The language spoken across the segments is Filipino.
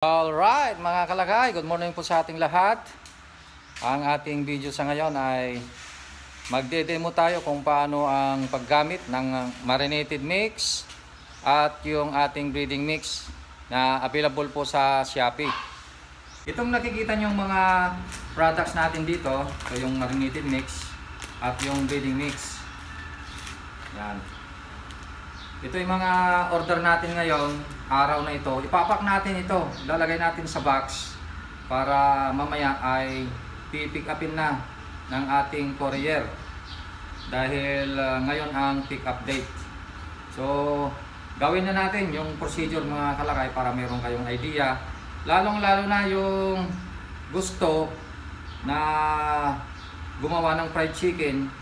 Alright mga kalagay, good morning po sa ating lahat. Ang ating video sa ngayon ay magde-demo tayo kung paano ang paggamit ng marinated mix at yung ating breeding mix na available po sa Shopee. Itong nakikita nyo mga products natin dito, ito yung marinated mix at yung breeding mix. Yan. Ito yung mga order natin ngayon, araw na ito. Ipapak natin ito, lalagay natin sa box para mamaya ay pipick upin na ng ating courier. Dahil ngayon ang pick up date. So, gawin na natin yung procedure mga kalakay para meron kayong idea. Lalong-lalo na yung gusto na gumawa ng fried chicken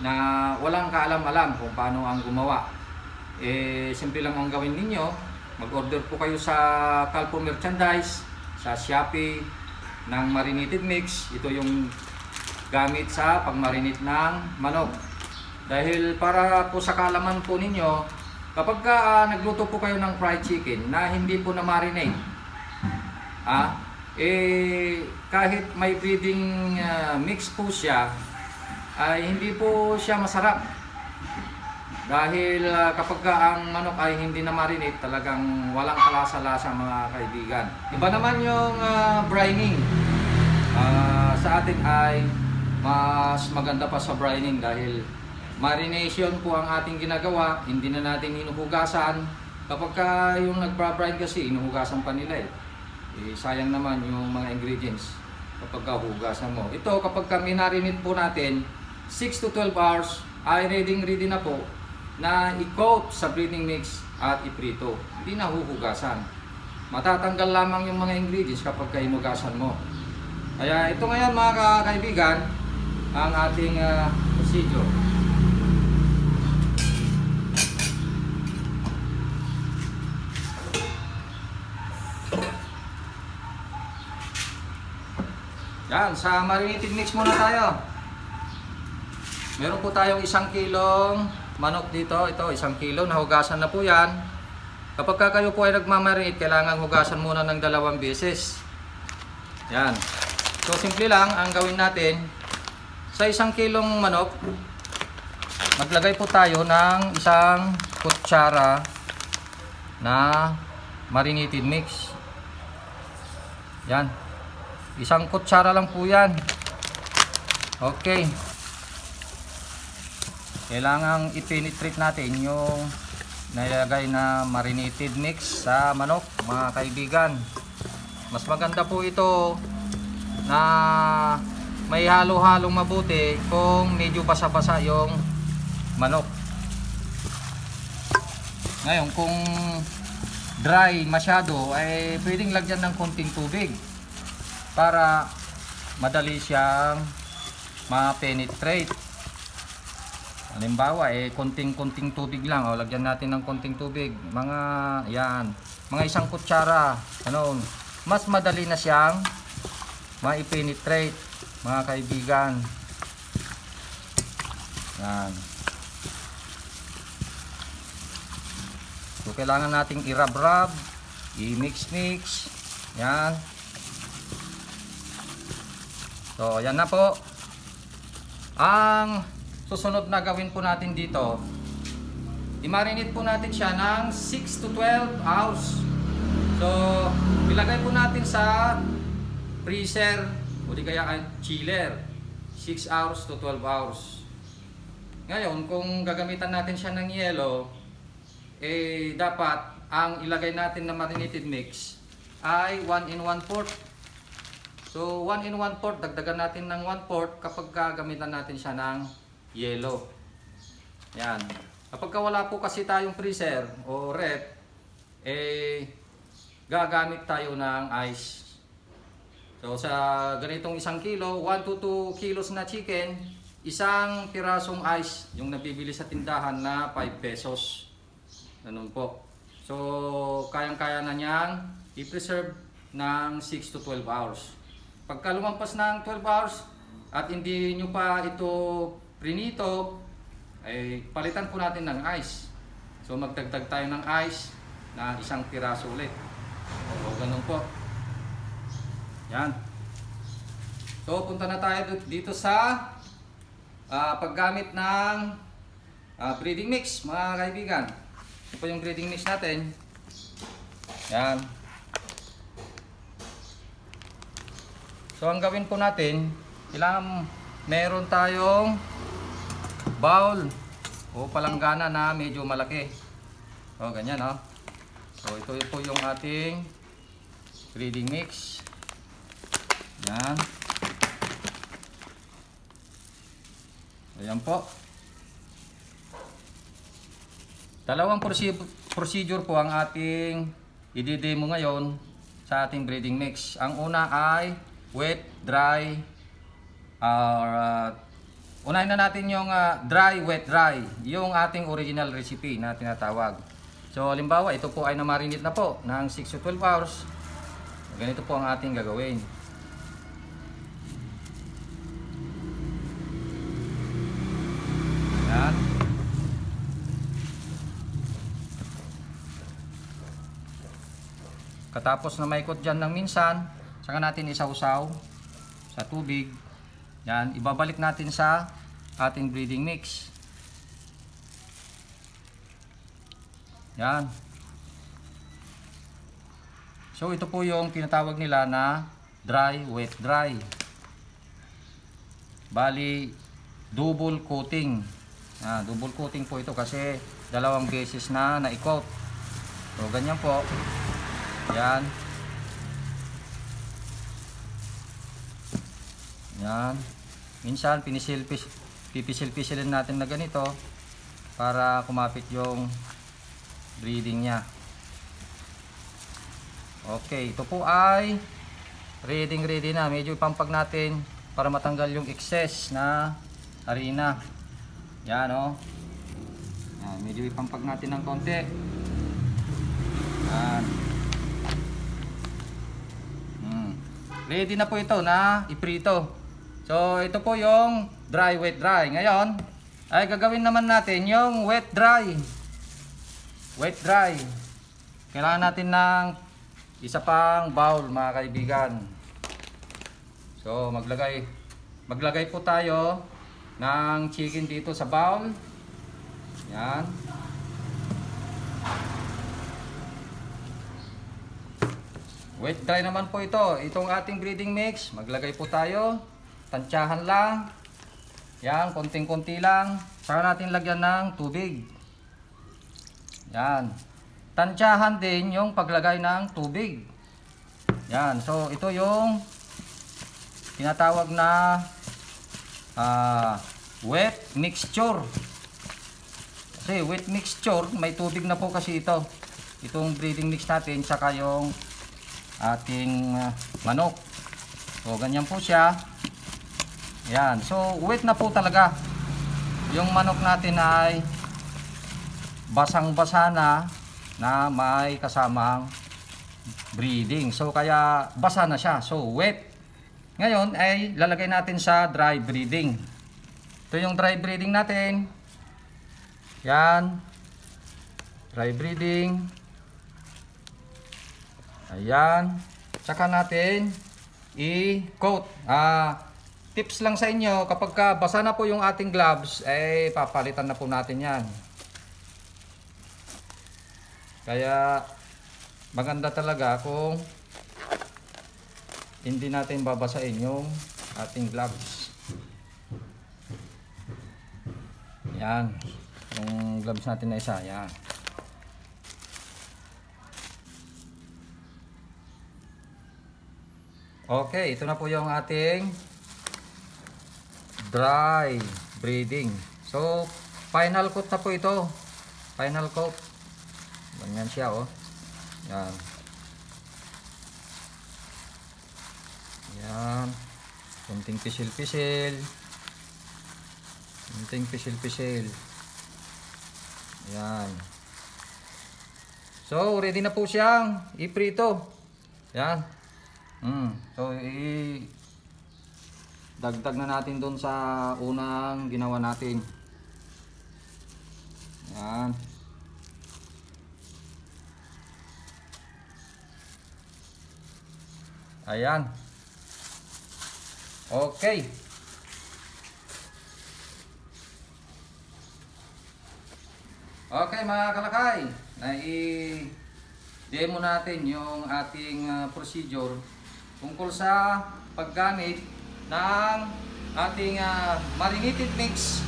na walang kaalam-alam kung paano ang gumawa. Simple lang ang gawin ninyo, mag-order po kayo sa Calpo Merchandise, sa Shopee ng marinated mix. Ito yung gamit sa pagmarinate ng manok. Dahil para po sa kaalaman po ninyo, kapag nagluto po kayo ng fried chicken na hindi po na marinate, kahit may breeding mix po siya, ay hindi po siya masarap. Dahil kapag ang manok ay hindi na marinate, talagang walang kalasa-lasa mga kaibigan. Iba naman yung brining. Sa atin ay mas maganda pa sa brining dahil marination po ang ating ginagawa, hindi na natin hinuhugasan. Kapag yung nagpa-brine kasi, hinuhugasan pa nila sayang naman yung mga ingredients kapag hugasan mo. Ito kapag minarinate po natin, 6 to 12 hours ay ready na po na i-coat sa breeding mix at iprito. Hindi na huhugasan. Matatanggal lamang yung mga ingredients kapag hinugasan mo. Kaya ito ngayon mga kaibigan, ang ating procedure. Yan, sa marinated mix muna tayo. Meron po tayong 1 kilong manok dito. Ito, 1 kilo. Nahugasan na po yan. Kapag kayo po ay nagmamarinate, kailangan hugasan muna ng 2 beses. Yan. So, simple lang ang gawin natin. Sa 1 kilong manok, maglagay po tayo ng 1 kutsara na marinated mix. Yan. 1 kutsara lang po yan. Okay. Kailangang i-penetrate natin yung nilagay na marinated mix sa manok mga kaibigan. Mas maganda po ito na may halo-halong mabuti kung medyo basa-basa yung manok. Ngayon kung dry masyado ay pwedeng lagyan ng konting tubig para madali siyang ma-penetrate. Halimbawa, konting-konting tubig lang. Lagyan natin ng konting tubig. Mga 1 kutsara. Mas madali na siyang ma-penetrate, mga kaibigan. Yan. So, kailangan nating i-rub-rub, i-mix-mix. Yan. So, yan na po. Ang susunod na gawin po natin dito, i-marinate po natin siya ng 6 to 12 hours. So, ilagay po natin sa freezer o di kaya chiller 6 hours to 12 hours. Ngayon, kung gagamitan natin siya ng yelo, dapat ang ilagay natin na marinated mix ay 1 in 1/4. So, 1 in 1/4, dagdagan natin ng 1/4 kapag gagamitan natin siya ng yelo. Yan. Kapag wala po kasi tayong freezer o ref, gagamit tayo ng ice. So sa ganitong 1 kilo, 1 to 2 kilos na chicken, 1 pirasong ice, yung nabibili sa tindahan na 5 pesos. Ganun po. So kayang-kaya na niyang i-preserve ng 6 to 12 hours. Pagka lumampas ng 12 hours at hindi nyo pa ito prinito, palitan po natin ng ice. So magdagdag tayo ng ice na 1 piraso ulit. O ganun po. Yan. So, punta na tayo dito sa paggamit ng breeding mix, mga kaibigan. Ito po yung breeding mix natin. Yan. So, ang gawin po natin, kailangan meron tayong bowl o palanggana na medyo malaki. So, ganyan, oh. So, ito po yung ating breeding mix. Yan. Ayan po. Dalawang procedure po ang ating i-demo ngayon sa ating breeding mix. Ang una ay wet, dry, unahin na natin yung dry, wet, dry. Yung ating original recipe na tinatawag. So, halimbawa, ito po ay na-marinate na po ng 6 to 12 hours. Ganito po ang ating gagawin. Yan. Katapos na maikot dyan ng minsan, saka natin isawsaw sa tubig. Yan, ibabalik natin sa ating breeding mix. Yan. So ito po yung tinatawag nila na dry, wet, dry. Bali, double coating. Double coating po ito kasi dalawang beses na na-coat. So ganyan po. Yan. Yan. Minsan pipisil-pisilin natin na ganito para kumapit yung breeding niya. Okay, ito po ay ready na. Medyo ipampag natin para matanggal yung excess na harina. Yan, oh. Yan, medyo ipampag natin ng konti. Yan. Ready na po ito na iprito. So, ito po yung dry, wet, dry. Ngayon, ay gagawin naman natin yung wet, dry. Wet, dry. Kailangan natin ng isa pang bowl, mga kaibigan. So, maglagay po tayo ng chicken dito sa bowl. Yan. Wet, dry naman po ito. Itong ating breeding mix, maglagay po tayo. Tansyahan lang. Yan, konting-konti lang. Saka natin lagyan ng tubig. Yan. Tansyahan din yung paglagay ng tubig. Yan. So, ito yung tinatawag na wet mixture. Kasi wet mixture, may tubig na po kasi ito. Itong breeding mix natin, saka yung ating manok. So, ganyan po siya. Yan. So, wet na po talaga. Yung manok natin ay basang-basa na may kasamang breeding. So, kaya basa na siya. So, wet. Ngayon ay lalagay natin sa dry breeding. Ito yung dry breeding natin. Yan. Dry breeding. Ayan. Tsaka natin i-coat. Tips lang sa inyo, kapag basa na po yung ating gloves, papalitan na po natin yan. Kaya maganda talaga kung hindi natin babasahin yung ating gloves. Yan. Yung gloves natin na isa. Yan. Okay, ito na po yung ating dry breeding. So, final coat na po ito. Final coat. Ganyan siya, oh. Yan. Yan. Kunting pisil-pisil. Kunting pisil-pisil. Yan. So, ready na po siyang iprito. Yan. So, dagdag na natin doon sa unang ginawa natin. Yan. Ayan. Okay. Okay mga kalakay, demo natin yung ating procedure tungkol sa paggamit ng ating marinated mix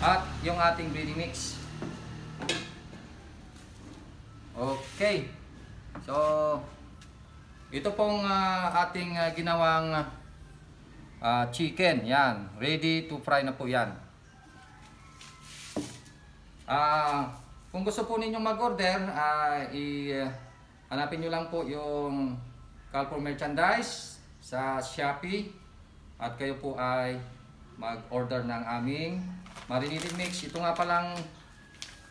at yung ating breeding mix. Okay. So, ito pong ating ginawang chicken. Yan. Ready to fry na po yan. Kung gusto po ninyong mag-order, hanapin nyo lang po yung Calpor Merchandise sa Shopee at kayo po ay mag-order ng aming marinated mix. Ito nga palang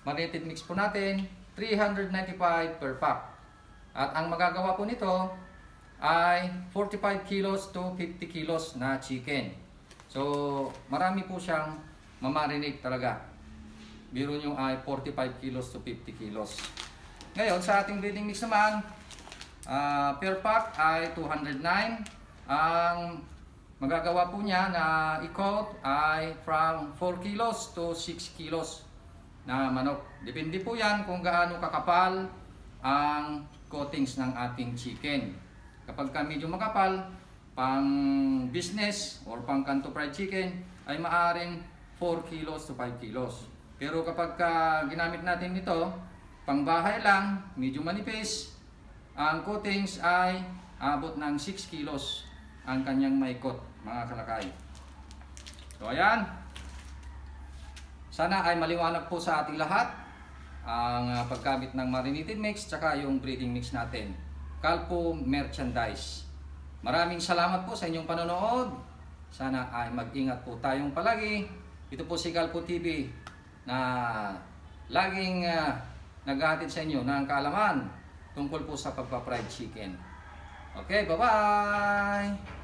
marinated mix po natin, 395 per pack. At ang magagawa po nito ay 45 kilos to 50 kilos na chicken. So marami po siyang mamarinate talaga. Biro nyo ay 45 kilos to 50 kilos. Ngayon, sa ating breeding mix naman, per pack ay 209. Ang magagawa po niya na i-coat ay from 4 kilos to 6 kilos na manok. Depende po yan kung gaano kakapal ang coatings ng ating chicken. Kapag medyo makapal, pang business or pang kanto fried chicken, ay maaring 4 kilos to 5 kilos. Pero kapag ginamit natin ito, pang bahay lang, medyo manipis, ang coatings ay abot ng 6 kilos ang kanyang maikot, mga kalakay. So ayan, sana ay maliwanag po sa ating lahat ang paggamit ng marinated mix tsaka yung breeding mix natin, Calpor Merchandise. Maraming salamat po sa inyong panonood. Sana ay mag-ingat po tayong palagi. Ito po si Calpor TV na laging naghahatid sa inyo ng kaalaman tungkol po sa pagpa-fried chicken. Okay, bye-bye!